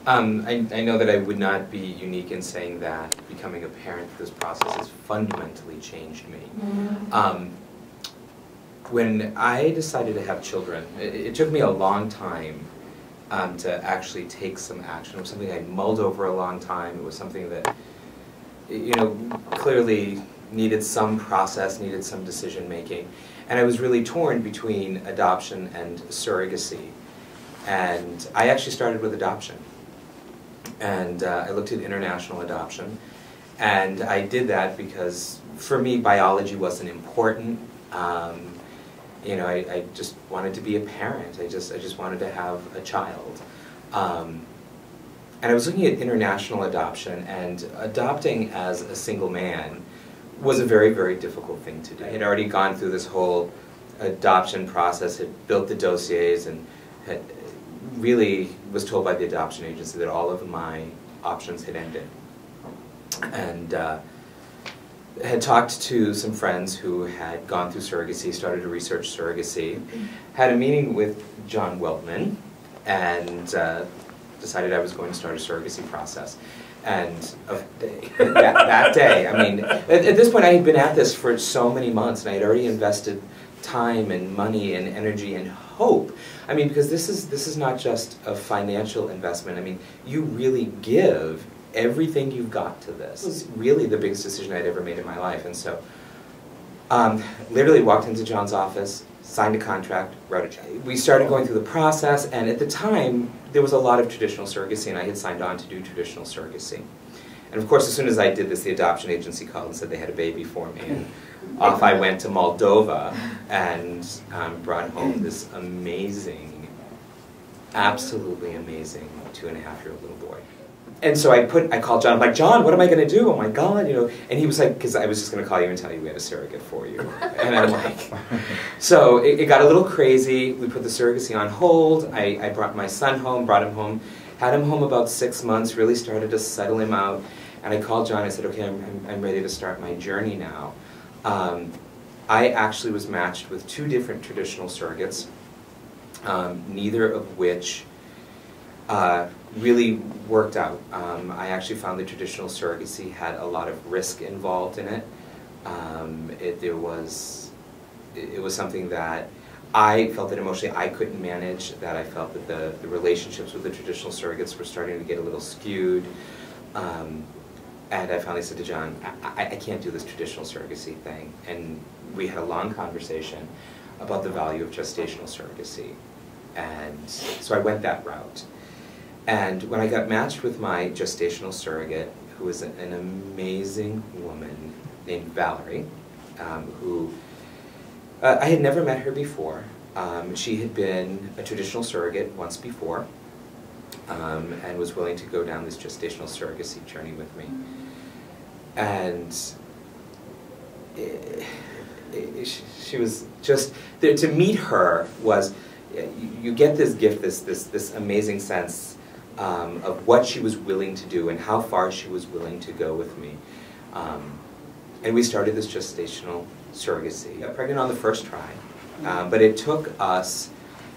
I know that I would not be unique in saying that becoming a parent through this process has fundamentally changed me. When I decided to have children, it took me a long time to actually take some action. It was something I mulled over a long time. It was something that, you know, clearly needed some process, needed some decision making. And I was really torn between adoption and surrogacy. And I actually started with adoption. And I looked at international adoption. And I did that because, for me, biology wasn't important. You know, I just wanted to be a parent. I just wanted to have a child. And I was looking at international adoption, and adopting as a single man was a very, very difficult thing to do. I had already gone through this whole adoption process, had built the dossiers, and had really was told by the adoption agency that all of my options had ended. And had talked to some friends who had gone through surrogacy, started to research surrogacy, had a meeting with John Weltman, and decided I was going to start a surrogacy process. And that day, I mean, at this point I had been at this for so many months, and I had already invested time and money and energy and hope. I mean, because this is not just a financial investment. I mean, you really give everything you've got to this. It was really the biggest decision I'd ever made in my life. And so, literally walked into John's office, signed a contract, wrote a check. We started going through the process, and at the time, there was a lot of traditional surrogacy, and I had signed on to do traditional surrogacy. And of course, as soon as I did this, the adoption agency called and said they had a baby for me, and off I went to Moldova and brought home this amazing, absolutely amazing 2.5-year-old little boy. And so I called John. I'm like, John, what am I going to do? Oh my God, you know. And he was like, because I was just going to call you and tell you we had a surrogate for you. And I'm like, so it got a little crazy. We put the surrogacy on hold. I brought my son home, brought him home, had him home about 6 months. Really started to settle him out. And I called John. I said, okay, I'm ready to start my journey now. I actually was matched with 2 different traditional surrogates, neither of which really worked out. I actually found that traditional surrogacy had a lot of risk involved in it. It was something that I felt that emotionally I couldn't manage, that I felt that the relationships with the traditional surrogates were starting to get a little skewed. And I finally said to John, I can't do this traditional surrogacy thing. And we had a long conversation about the value of gestational surrogacy. And so I went that route. And when I got matched with my gestational surrogate, who was an amazing woman named Valerie, who I had never met her before. She had been a traditional surrogate once before, and was willing to go down this gestational surrogacy journey with me. And she was just, to meet her was, you get this gift, this amazing sense of what she was willing to do and how far she was willing to go with me. And we started this gestational surrogacy. I got pregnant on the first try, but it took us,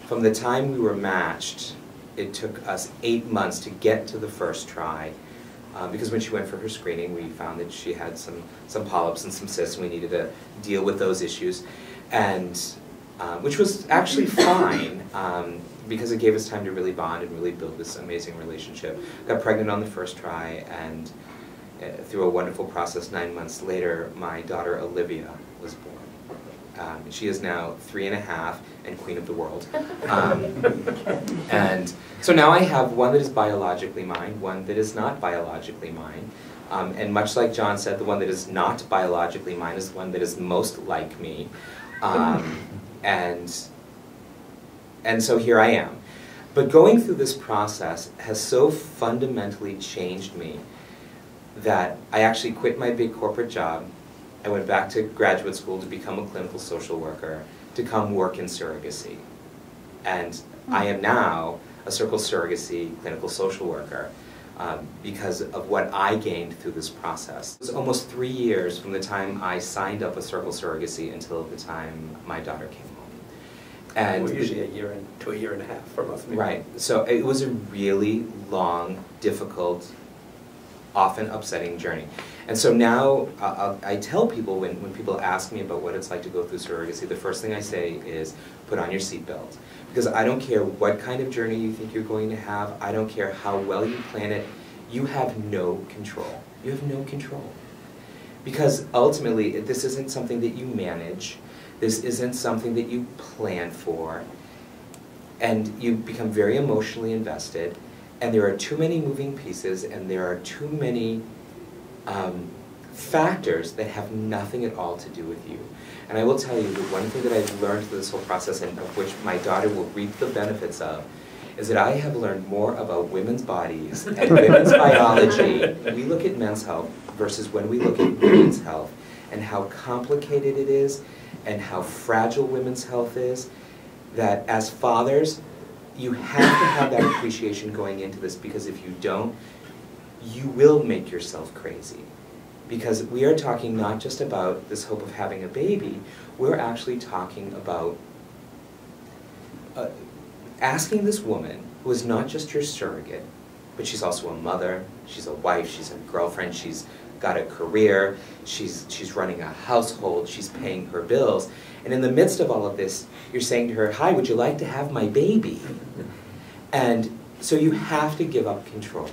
from the time we were matched, it took us 8 months to get to the first try, because when she went for her screening, we found that she had some polyps and some cysts, and we needed to deal with those issues, and which was actually fine, because it gave us time to really bond and really build this amazing relationship. Got pregnant on the first try, and through a wonderful process, 9 months later, my daughter Olivia was born. She is now 3.5 and queen of the world. And so now I have one that is biologically mine, one that is not biologically mine. And much like John said, the one that is not biologically mine is the one that is most like me. And so here I am. But going through this process has so fundamentally changed me that I actually quit my big corporate job. I went back to graduate school to become a clinical social worker, to come work in surrogacy. And I am now a Circle Surrogacy clinical social worker because of what I gained through this process. It was almost 3 years from the time I signed up with Circle Surrogacy until the time my daughter came home. And well, usually a year to a year and a half for most people. Right. So it was a really long, difficult, often upsetting journey. And so now I tell people when people ask me about what it's like to go through surrogacy, the first thing I say is put on your seatbelt. Because I don't care what kind of journey you think you're going to have, I don't care how well you plan it, you have no control. You have no control. Because ultimately, this isn't something that you manage, this isn't something that you plan for, and you become very emotionally invested, and there are too many moving pieces, and there are too many factors that have nothing at all to do with you. And I will tell you that one thing that I've learned through this whole process, and of which my daughter will reap the benefits of, is that I have learned more about women's bodies and women's biology. We look at men's health versus when we look at women's health, and how complicated it is, and how fragile women's health is, that as fathers, you have to have that appreciation going into this, because if you don't, you will make yourself crazy. Because we are talking not just about this hope of having a baby, we're actually talking about asking this woman, who is not just your surrogate, but she's also a mother, she's a wife, she's a girlfriend, she's got a career, she's running a household, she's paying her bills, and in the midst of all of this, you're saying to her, "Hi, would you like to have my baby?" And so you have to give up control,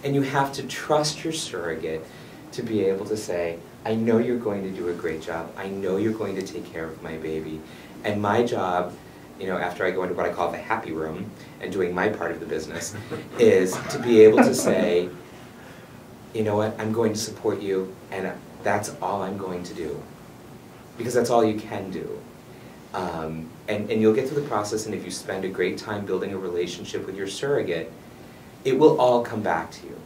and you have to trust your surrogate to be able to say, "I know you're going to do a great job, I know you're going to take care of my baby, and my job, you know, after I go into what I call the happy room, and doing my part of the business, is to be able to say, you know what, I'm going to support you, and that's all I'm going to do." Because that's all you can do. And you'll get through the process, and if you spend a great time building a relationship with your surrogate, it will all come back to you.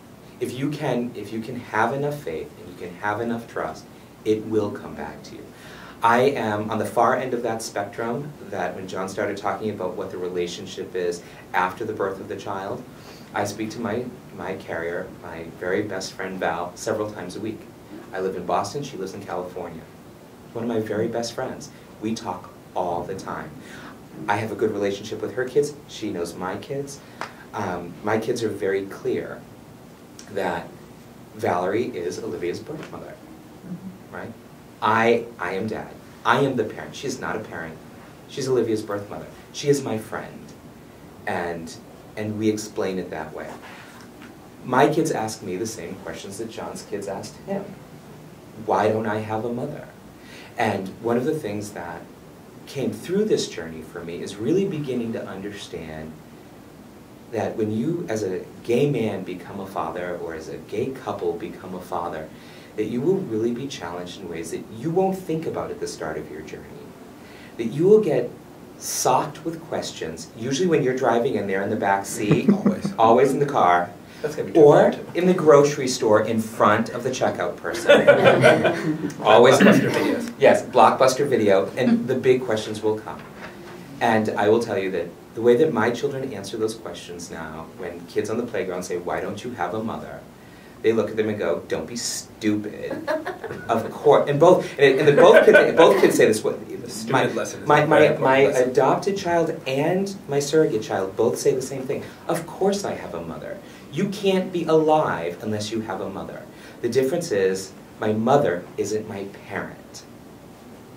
If you can have enough faith, and you can have enough trust, it will come back to you. I am on the far end of that spectrum, that when John started talking about what the relationship is after the birth of the child, I speak to my carrier, my very best friend Val, several times a week. I live in Boston, she lives in California. One of my very best friends. We talk all the time. I have a good relationship with her kids, she knows my kids. My kids are very clear that Valerie is Olivia's birth mother, right? I am dad. I am the parent. She is not a parent. She's Olivia's birth mother. She is my friend. And we explain it that way. My kids ask me the same questions that John's kids asked him. Why don't I have a mother? And one of the things that came through this journey for me is really beginning to understand that when you, as a gay man, become a father, or as a gay couple become a father, that you will really be challenged in ways that you won't think about at the start of your journey. That you will get socked with questions, usually when you're driving and they're in the back seat, always in the car, That's gonna be or in the grocery store in front of the checkout person. Always Blockbuster videos. Yes, Blockbuster video, and the big questions will come. And I will tell you that the way that my children answer those questions now, when kids on the playground say, "Why don't you have a mother?" they look at them and go, "Don't be stupid." Of course, and both kids say this. My adopted child and my surrogate child both say the same thing. Of course I have a mother. You can't be alive unless you have a mother. The difference is, my mother isn't my parent.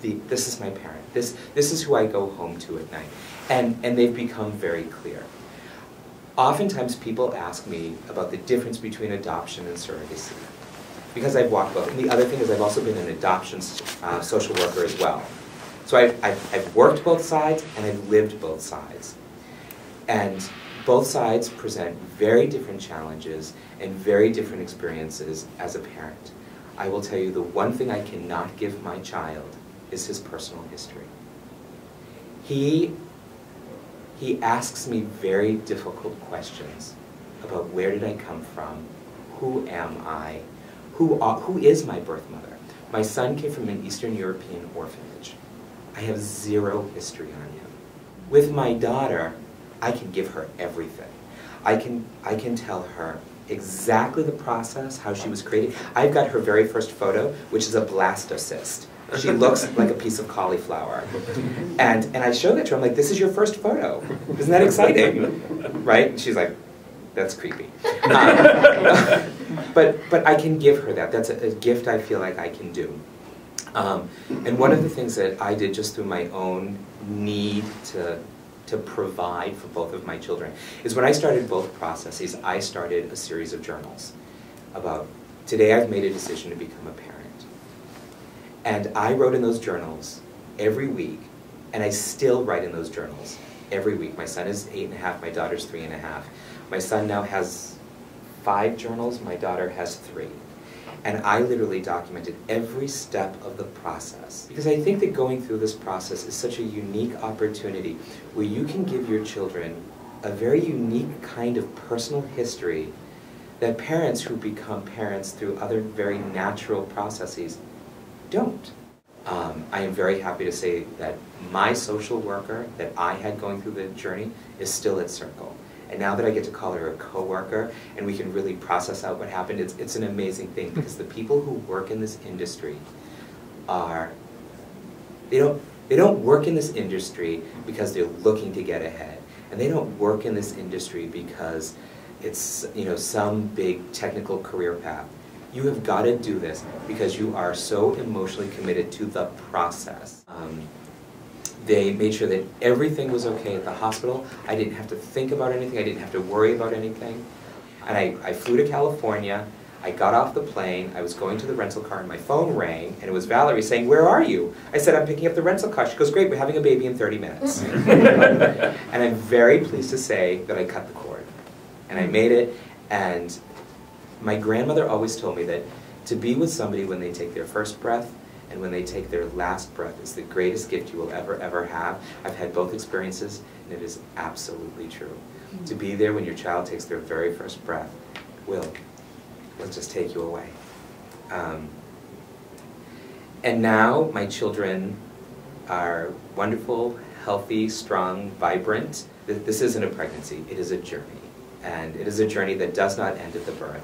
This is my parent. This is who I go home to at night. And they've become very clear. Oftentimes people ask me about the difference between adoption and surrogacy, because I've walked both. And the other thing is, I've also been an adoption social worker as well. So I've worked both sides, and I've lived both sides. And both sides present very different challenges and very different experiences as a parent. I will tell you, the one thing I cannot give my child is his personal history. He asks me very difficult questions about where did I come from, who am I, who is my birth mother. My son came from an Eastern European orphanage. I have zero history on him. With my daughter, I can give her everything. I can tell her exactly the process, how she was created. I've got her very first photo, which is a blastocyst. She looks like a piece of cauliflower. And I showed that to her. I'm like, this is your first photo. Isn't that exciting? Right? And she's like, that's creepy. But I can give her that. That's a gift I feel like I can do. And one of the things that I did just through my own need to provide for both of my children is when I started both processes, I started a series of journals about, today I've made a decision to become a parent. And I wrote in those journals every week, and I still write in those journals every week. My son is 8.5, my daughter's 3.5. My son now has 5 journals, my daughter has 3. And I literally documented every step of the process. Because I think that going through this process is such a unique opportunity where you can give your children a very unique kind of personal history that parents who become parents through other very natural processes don't. I am very happy to say that my social worker that I had going through the journey is still at Circle. And now that I get to call her a coworker and we can really process out what happened, it's an amazing thing, because the people who work in this industry they don't work in this industry because they're looking to get ahead. And they don't work in this industry because it's, you know, some big technical career path. You have got to do this because you are so emotionally committed to the process. They made sure that everything was okay at the hospital. I didn't have to think about anything. I didn't have to worry about anything. And I flew to California. I got off the plane. I was going to the rental car and my phone rang and it was Valerie saying, "Where are you?" I said, "I'm picking up the rental car." She goes, "Great, we're having a baby in 30 minutes. And I'm very pleased to say that I cut the cord. And I made it. And my grandmother always told me that to be with somebody when they take their first breath and when they take their last breath is the greatest gift you will ever have. I've had both experiences, and it is absolutely true. To be there when your child takes their very first breath will just take you away. And now my children are wonderful, healthy, strong, vibrant. This isn't a pregnancy, it is a journey. And it is a journey that does not end at the birth.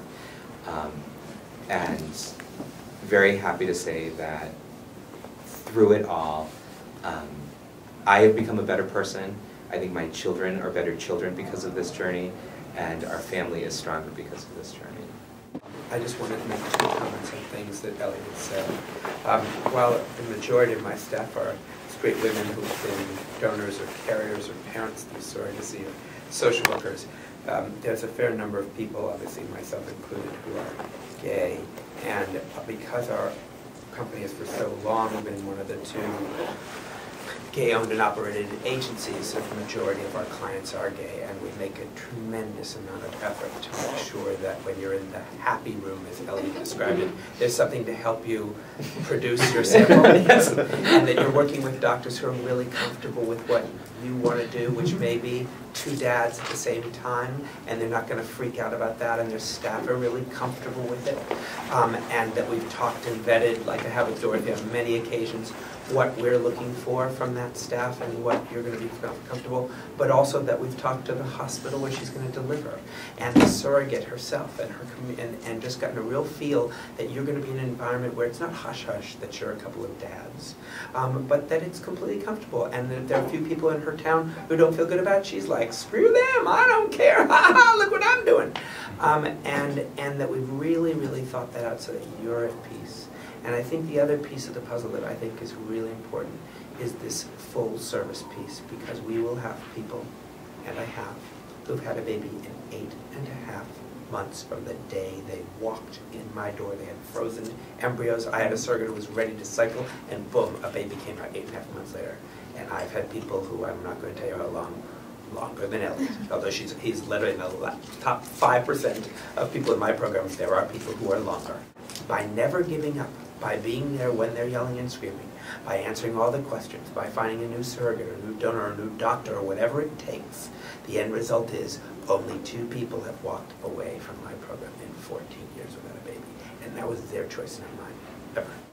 And very happy to say that through it all, I have become a better person. I think my children are better children because of this journey, and our family is stronger because of this journey. I just wanted to make 2 comments on things that Elliott said. While the majority of my staff are straight women who've been donors or carriers or parents through surrogacy or social workers, there's a fair number of people, obviously myself included, who are gay. And because our company has for so long been one of the 2 gay-owned and operated agencies, so the majority of our clients are gay, and we make a tremendous amount of effort to make sure that when you're in the happy room, as Elliott described it, there's something to help you produce your sample, and that you're working with doctors who are really comfortable with what you want to do, which may be 2 dads at the same time, and they're not going to freak out about that, and their staff are really comfortable with it, and that we've talked and vetted, like I have with Dorothy on many occasions, what we're looking for from that staff and what you're going to be comfortable, but also that we've talked to the hospital where she's going to deliver, and the surrogate herself, and just gotten a real feel that you're going to be in an environment where it's not hush-hush that you're a couple of dads, but that it's completely comfortable, and that there are a few people in her town who don't feel good about it. She's like, screw them, I don't care, ha ha, look what I'm doing. And that we've really, really thought that out so that you're at peace. And I think the other piece of the puzzle that I think is really important is this full service piece, because we will have people, and I have, who've had a baby in 8.5 months from the day they walked in my door. They had frozen embryos. I had a surrogate who was ready to cycle, and boom, a baby came out 8.5 months later. And I've had people who, I'm not going to tell you how long, longer than Elliott, although he's literally in the top 5% of people in my programs. There are people who are longer. By never giving up, by being there when they're yelling and screaming, by answering all the questions, by finding a new surrogate or a new donor or a new doctor or whatever it takes, the end result is only 2 people have walked away from my program in 14 years without a baby. And that was their choice, not mine, ever.